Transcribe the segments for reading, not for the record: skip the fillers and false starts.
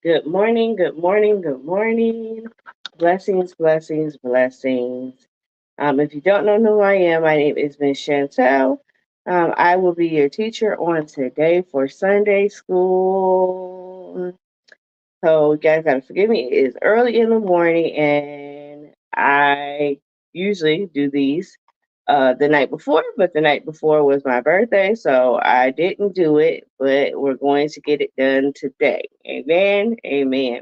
Good morning, good morning, good morning. Blessings, blessings, blessings. If you don't know who I am, my name is Ms.Shantel. I will be your teacher on today for Sunday school. So, you guys gotta forgive me. It is early in the morning, and I usually do these the night before, but the night before was my birthday, so I didn't do it. But we're going to get it done today. Amen. Amen.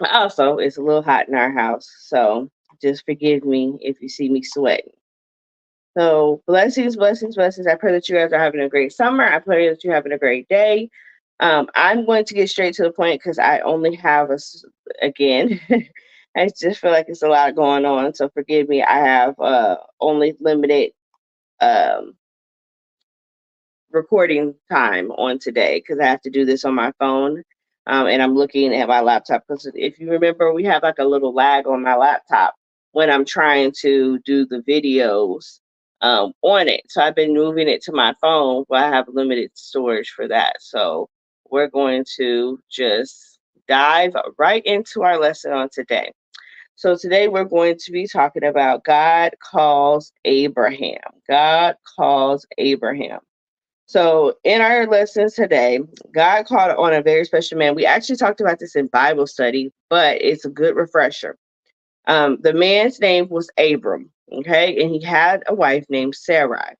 Also, it's a little hot in our house, so just forgive me if you see me sweating. So, blessings, blessings, blessings. I pray that you guys are having a great summer. I pray that you're having a great day. I'm going to get straight to the point because I only have again. I just feel like it's a lot going on, so forgive me. I have only limited um, recording time on today because I have to do this on my phone. And I'm looking at my laptop because if you remember, we have like a little lag on my laptop when I'm trying to do the videos on it. So I've been moving it to my phone, but I have limited storage for that. So we're going to just dive right into our lesson on today. So today we're going to be talking about God calls Abraham. God calls Abraham. So, in our lessons today, God called on a very special man. We actually talked about this in Bible study, but it's a good refresher. The man's name was Abram, okay, and he had a wife named Sarai.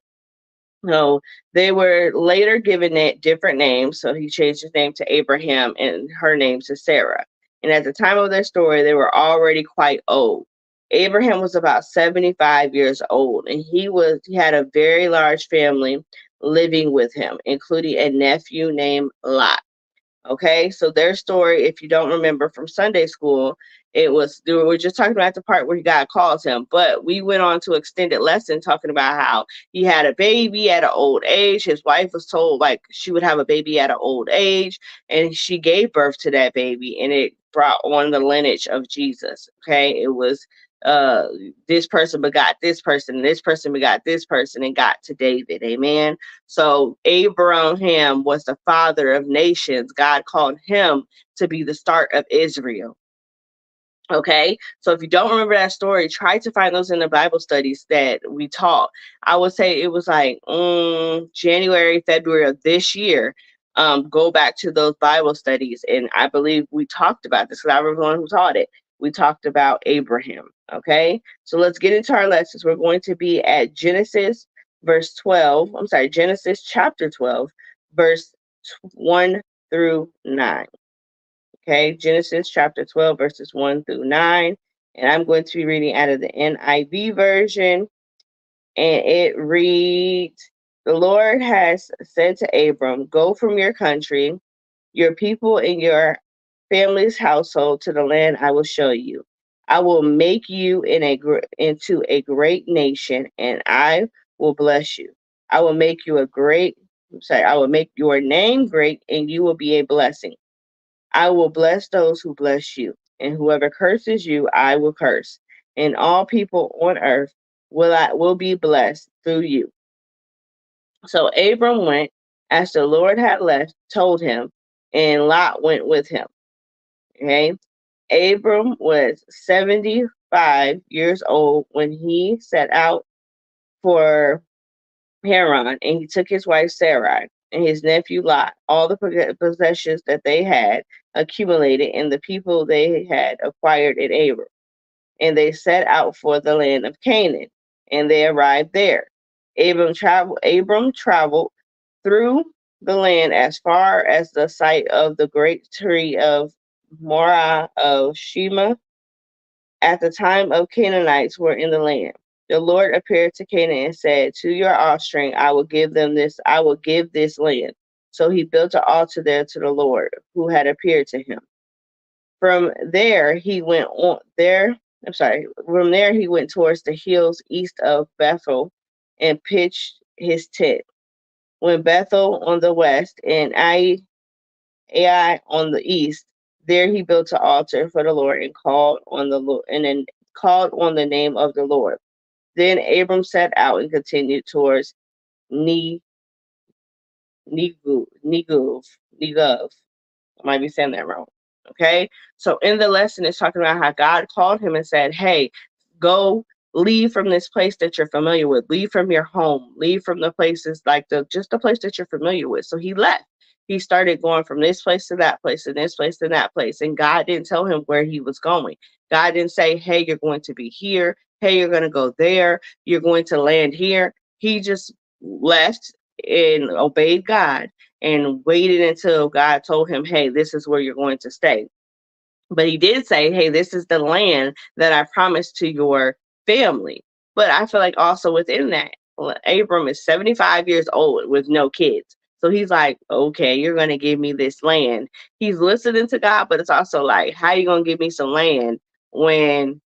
So they were later given it different names. So he changed his name to Abraham and her name to Sarah. And at the time of their story, they were already quite old. Abraham was about 75 years old, and he had a very large family living with him, including a nephew named Lot. Okay, so their story, if you don't remember from Sunday school, it was we were just talking about the part where God calls him, but we went on to extended lesson talking about how he had a baby at an old age. His wife was told like she would have a baby at an old age, and she gave birth to that baby, and it brought on the lineage of Jesus. Okay, it was uh this person begot this person, and this person begot this person, and got to David. Amen. So Abraham was the father of nations. God called him to be the start of Israel. Okay, so if you don't remember that story, try to find those in the Bible studies that we taught. I would say it was like January, February of this year. Go back to those Bible studies, and I believe we talked about this because I was the one who taught it. We talked about Abraham. Okay, so let's get into our lessons. We're going to be at Genesis verse 12. I'm sorry, Genesis chapter 12, verse 1 through 9. Okay, Genesis chapter 12, verses 1 through 9. And I'm going to be reading out of the NIV version. And it reads, the Lord has said to Abram, go from your country, your people, and your family's household to the land I will show you. I will make you into a great nation, and I will bless you. I will make you a great, I will make your name great, and you will be a blessing. I will bless those who bless you, and whoever curses you, I will curse. And all people on earth will be blessed through you. So Abram went as the Lord had told him, and Lot went with him. Okay. Abram was 75 years old when he set out for Haran, and he took his wife Sarai and his nephew Lot, all the possessions that they had accumulated, and the people they had acquired in Abram. And they set out for the land of Canaan, and they arrived there. Abram traveled through the land as far as the site of the great tree of Morah of Shema. At the time of Canaanites were in the land. The Lord appeared to Canaan and said, to your offspring I will give this land. So he built an altar there to the Lord who had appeared to him. From there he went on there. From there he went towards the hills east of Bethel and pitched his tent. When Bethel on the west and Ai on the east, there he built an altar for the Lord and called on the Lord and then called on the name of the Lord. Then Abram set out and continued towards Ne- Neguv. I might be saying that wrong. Okay. So in the lesson, it's talking about how God called him and said, hey, go leave from this place that you're familiar with, leave from your home, leave from the places like just the place that you're familiar with. So he left. He started going from this place to that place and this place to that place. And God didn't tell him where he was going. God didn't say, hey, you're going to be here. Hey, you're going to go there. You're going to land here. He just left and obeyed God and waited until God told him, hey, this is where you're going to stay. But he did say, hey, this is the land that I promised to your family. But I feel like also within that, Abram is 75 years old with no kids. So he's like, okay, you're going to give me this land. He's listening to God, but it's also like, how you going to give me some land when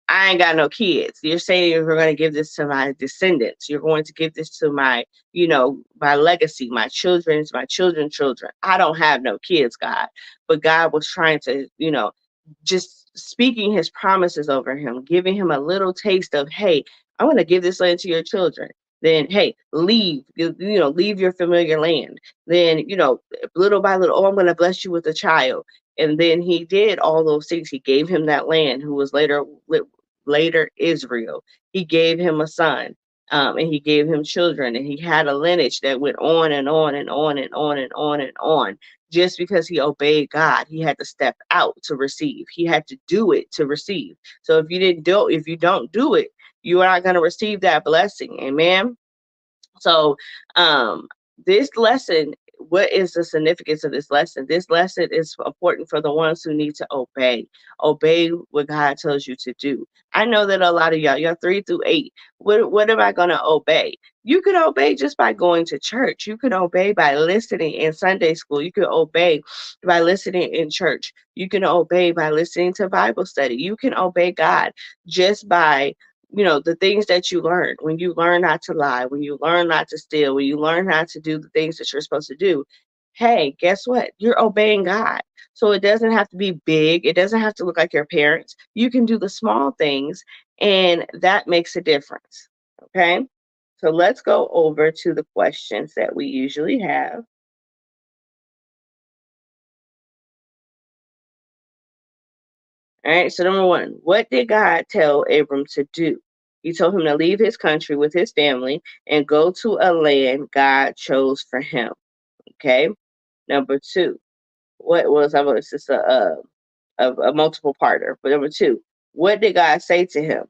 I ain't got no kids? You're saying you're going to give this to my descendants. You're going to give this to my, my legacy, my children's children. I don't have no kids, God. But God was trying to, just speaking his promises over him, giving him a little taste of, hey, I'm going to give this land to your children. Then, hey, leave, leave your familiar land. Then, little by little, oh, I'm going to bless you with a child. And then he did all those things. He gave him that land, who was later Israel. He gave him a son, and he gave him children, and he had a lineage that went on and on and on and on and on and on. Just because he obeyed God, he had to step out to receive. He had to do it to receive. So if you don't do it, you are not going to receive that blessing. Amen. So, this lesson, what is the significance of this lesson? This lesson is important for the ones who need to obey what God tells you to do. I know that a lot of y'all 3 through 8, what am I going to obey? You can obey just by going to church. You can obey by listening in Sunday school. You can obey by listening in church. You can obey by listening to Bible study. You can obey God just by the things that you learn when you learn not to lie, when you learn not to steal, when you learn not to do the things that you're supposed to do. Hey, guess what? You're obeying God. So it doesn't have to be big. It doesn't have to look like your parents. You can do the small things, and that makes a difference. Okay. So let's go over to the questions that we usually have. All right. So number 1, what did God tell Abram to do? He told him to leave his country with his family and go to a land God chose for him. Okay. Number 2, what was I was just a multiple parter. But number 2, what did God say to him?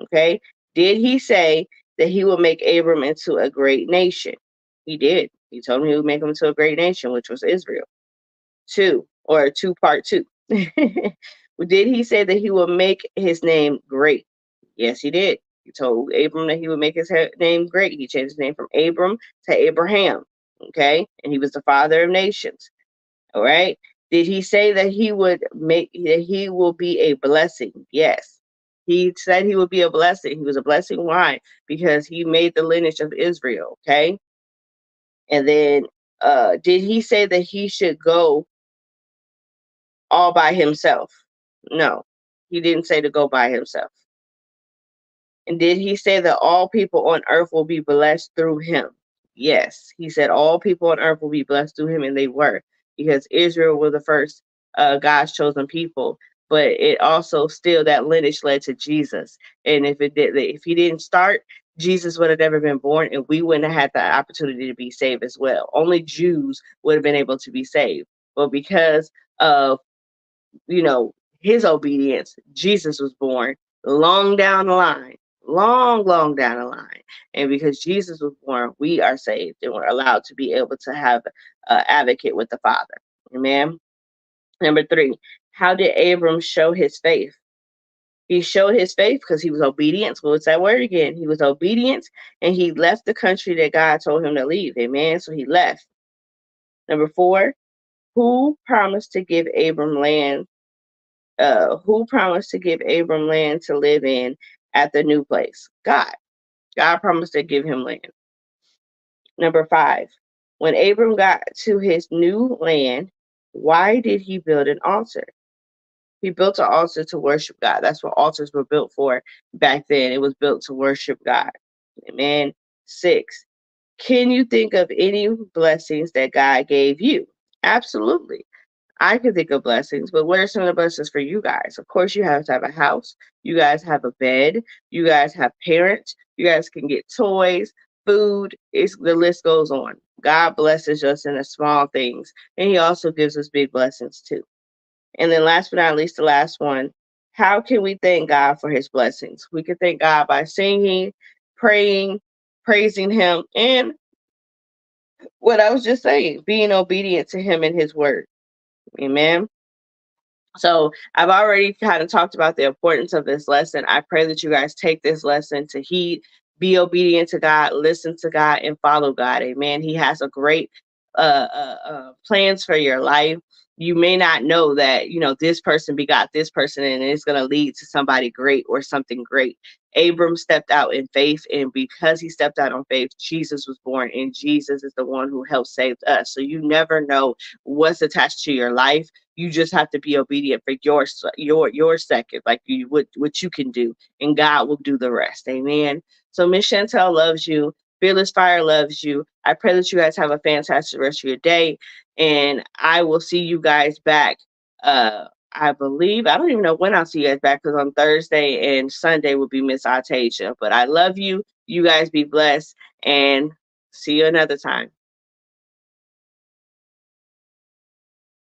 Okay. Did he say that he would make Abram into a great nation? He did. He told him he would make him into a great nation, which was Israel. 2, or 2 part 2. Did he say that he would make his name great? Yes, he did. He told Abram that he would make his name great. He changed his name from Abram to Abraham. Okay. And he was the father of nations. All right. Did he say that he will be a blessing? Yes. He said he would be a blessing. He was a blessing. Why? Because he made the lineage of Israel. Okay. And then did he say that he should go all by himself? No, he didn't say to go by himself. And did he say that all people on earth will be blessed through him? Yes, he said all people on earth will be blessed through him, and they were, because Israel were the first God's chosen people. But it also still, that lineage led to Jesus, and if he didn't start, Jesus would have never been born, and we wouldn't have had the opportunity to be saved as well. Only Jews would have been able to be saved, but because of his obedience, Jesus was born long down the line, long down the line. And because Jesus was born, we are saved and we're allowed to be able to have an advocate with the Father. Amen. Number 3, how did Abram show his faith? He showed his faith because he was obedient. What's that word again? He was obedient, and he left the country that God told him to leave. Amen. So he left. Number 4, who promised to give Abram land who promised to give Abram land to live in at the new place? God. God promised to give him land. Number 5, when Abram got to his new land, why did he build an altar? He built an altar to worship God. That's what altars were built for back then. It was built to worship God. Amen. 6, can you think of any blessings that God gave you? Absolutely. I can think of blessings, but what are some of the blessings for you guys? Of course, you have to have a house. You guys have a bed. You guys have parents. You guys can get toys, food. The list goes on. God blesses us in the small things, and He also gives us big blessings too. And then, last but not least, the last one: how can we thank God for His blessings? We can thank God by singing, praying, praising Him, and what I was just saying, being obedient to Him and His word. Amen. So I've already kind of talked about the importance of this lesson. I pray that you guys take this lesson to heed, be obedient to God, listen to God, and follow God. Amen. He has a great plans for your life. You may not know that, this person begot this person and it's going to lead to somebody great or something great. Abram stepped out in faith, and because he stepped out on faith, Jesus was born, and Jesus is the one who helped save us. So you never know what's attached to your life. You just have to be obedient for your second, like what you can do, and God will do the rest. Amen. So Ms.Shantel loves you. Fearless Fire loves you. I pray that you guys have a fantastic rest of your day, and I will see you guys back. I believe I don't even know when I'll see you guys back, because on Thursday and Sunday will be Miss Artasia. But I love you. You guys be blessed, and see you another time.